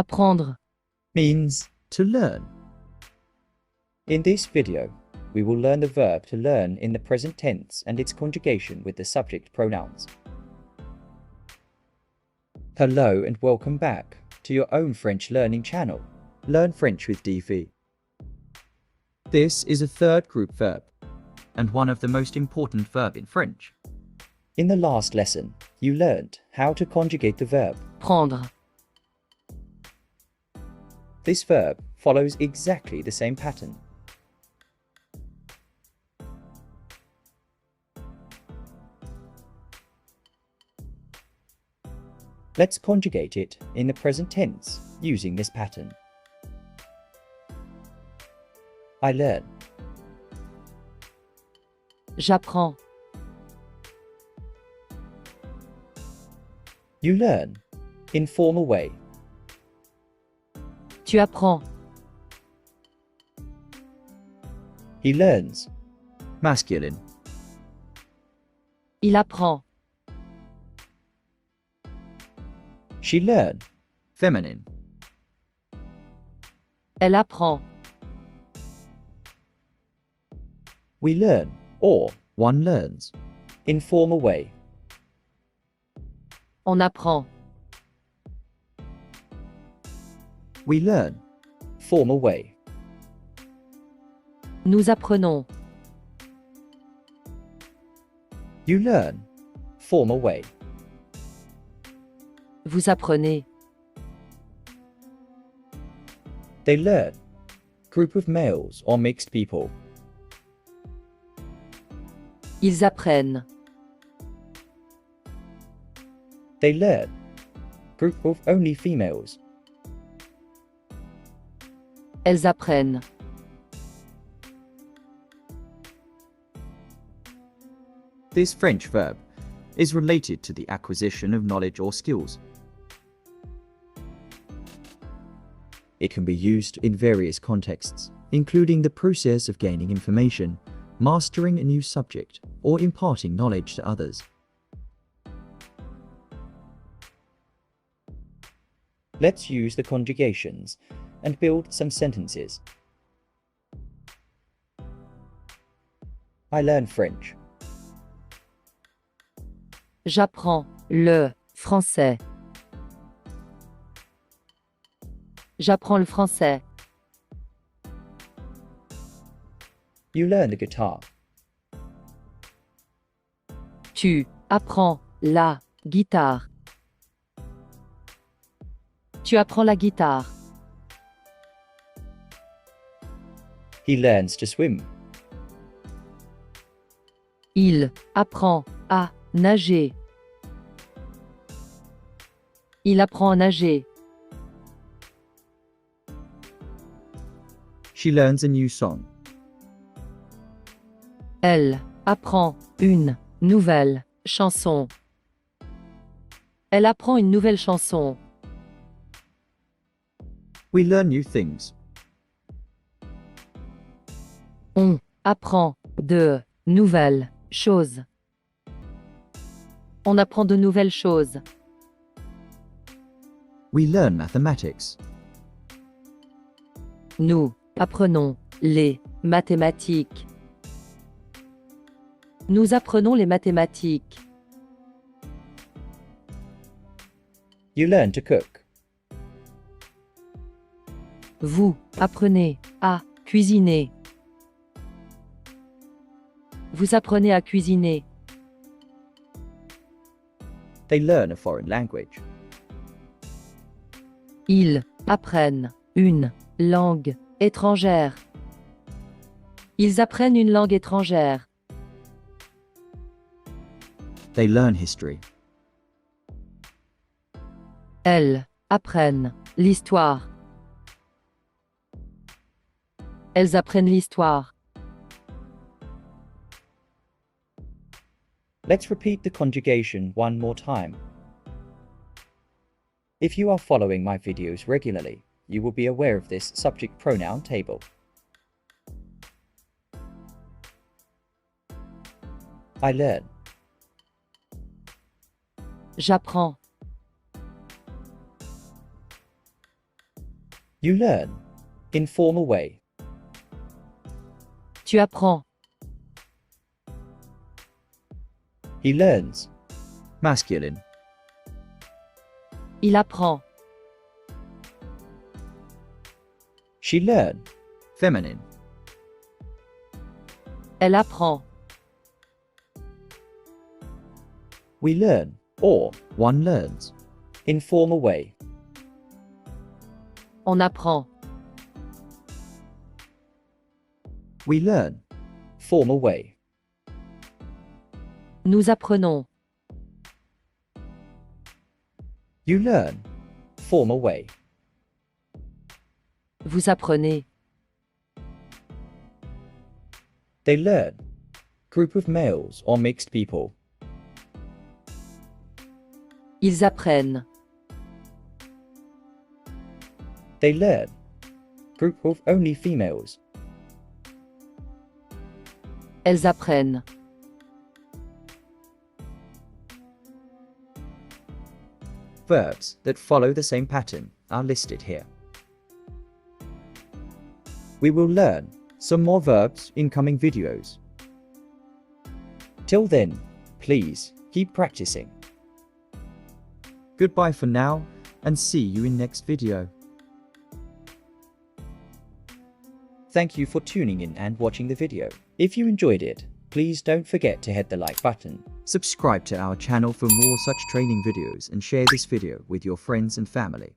Apprendre. means to learn. In this video, we will learn the verb to learn in the present tense and its conjugation with the subject pronouns. Hello and welcome back to your own French learning channel, Learn French with Di.Vi. This is a third group verb, and one of the most important verbs in French. In the last lesson, you learned how to conjugate the verb. Prendre. This verb follows exactly the same pattern. Let's conjugate it in the present tense using this pattern. I learn. J'apprends. You learn. Informal way. Tu apprends. He learns. Masculine. Il apprend. She learn. Feminine. Elle apprend. We learn, or one learns. Informal way. On apprend. We learn. Formal way. Nous apprenons. You learn. Formal way. Vous apprenez. They learn. Group of males or mixed people. Ils apprennent. They learn. Group of only females. Elles apprennent. This French verb is related to the acquisition of knowledge or skills. It can be used in various contexts, including the process of gaining information, mastering a new subject, or imparting knowledge to others. Let's use the conjugations and build some sentences. I learn French. J'apprends le français. J'apprends le français. You learn the guitar. Tu apprends la guitare. Tu apprends la guitare. He learns to swim. Il apprend à nager. Il apprend à nager. She learns a new song. Elle apprend une nouvelle chanson. Elle apprend une nouvelle chanson. We learn new things. On apprend de nouvelles choses. On apprend de nouvelles choses. We learn mathematics. Nous apprenons les mathématiques. Nous apprenons les mathématiques. You learn to cook. Vous apprenez à cuisiner. Vous apprenez à cuisiner. They learn a foreign language. Ils apprennent une langue étrangère. Ils apprennent une langue étrangère. They learn history. Elles apprennent l'histoire. Elles apprennent l'histoire. Let's repeat the conjugation one more time. If you are following my videos regularly, you will be aware of this subject pronoun table. I learn. J'apprends. You learn. Informal way. Tu apprends. He learns. Masculine. Il apprend. She learn. Feminine. Elle apprend. We learn, or one learns. Informal way. On apprend. We learn. Formal way. Nous apprenons. You learn. Formal way. Vous apprenez. They learn. Group of males or mixed people. Ils apprennent. They learn. Group of only females. Elles apprennent. Verbs that follow the same pattern are listed here. We will learn some more verbs in coming videos. Till then, please keep practicing. Goodbye for now, and see you in next video. Thank you for tuning in and watching the video. If you enjoyed it, please don't forget to hit the like button. Subscribe to our channel for more such training videos and share this video with your friends and family.